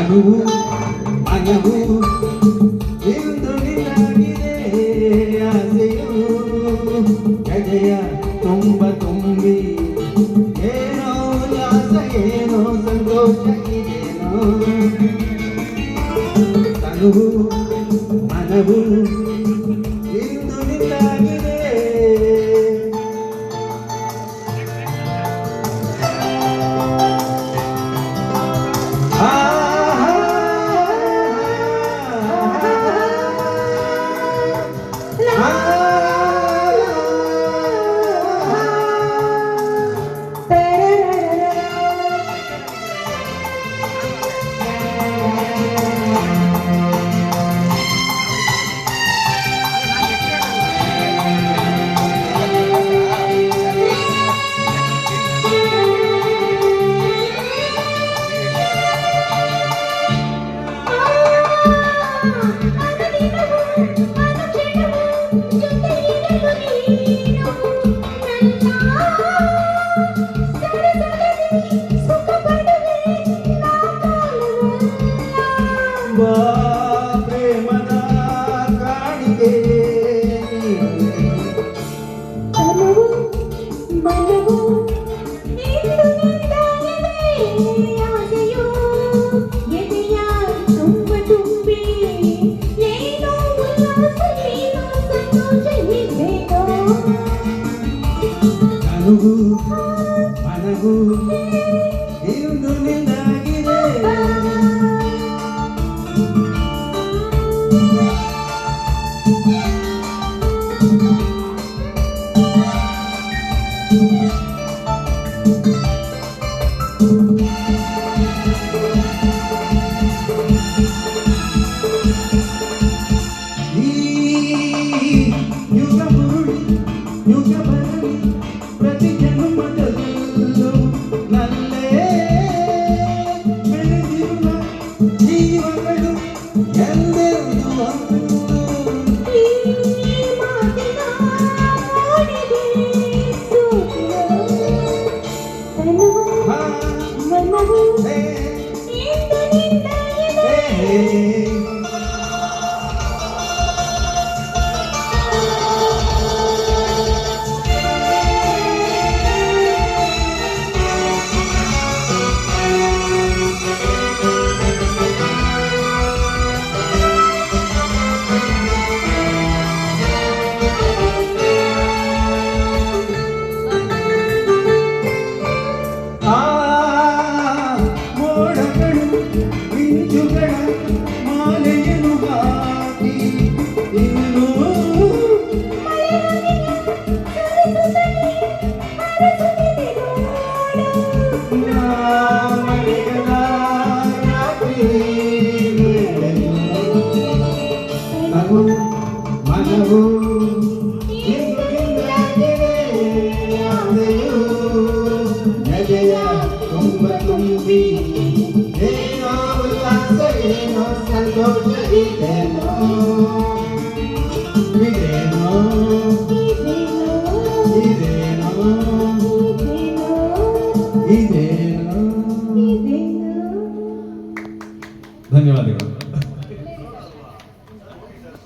ತನುವು ಮನವು ಇಂದು ನಿನ್ನಾಗಿದೆ ಆಸೆಯು ಜಯ ತುಂಬ ತುಂಬಿ ಏನೋ ಉಲ್ಲಾಸ ಏನೋ ಸಂತೋಷ ಏನೋ ತನುವು ಮನವು ಇಂದು ನಿನ್ನಾಗಿದೆ ಪ್ರೇಮದ ಕಾಣಿಕೆ ತನುವು ಮನವು ಇಂದು ನಿನ್ನಾಗಿದೆ ಆಸೆಯು ಎದೆಯ ತುಂಬ ತುಂಬಿ ಏನೋ ಉಲ್ಲಾಸ ಏನೋ ಸಂತೋಷ ಇದೇನೋ ತನುವು ಮನವು ಇಂದು ನಿನ್ನಾಗಿದೆ ಯುಗ ಮುರುಳಿ ಯುಗ ಬರಲಿ ಪ್ರತಿ ಜನ್ಮದಲ್ಲೂ ನಲ್ಲೇ ಬೆಳೆದಿರುವ ಜೀವಗಳು ಎಂದೆಂದು ಈ ಮಾತಿನ ಓಡಿದೆ ಸೂರ್ಯ ತನುವು ಮನವು ಇಂದು ನಿನ್ನಾಗಿದೆ ಮೋಡಗಳು ಮಿಂಚುಗಳ ಮಾಲೆಯನ್ನು ಹಾಕಿ ಇನ್ನು ಮರೆಯದ ರಾತ್ರಿ ತನು ಮನವು ಇಂದು ನಿನ್ನಾಗಿದೆ ಆಸೆಯು ಜಯ ತುಂಬ ತುಂಬಿ ಏನೋ ಉಲ್ಲಾಸ ಏನೋ ಸಂತೋಷ ಇದೇನೋ ಇದೇನೋ ಇದೇನೋ ಇದೇನೋ ಇದೇನೋ ಧನ್ಯವಾದಗಳು.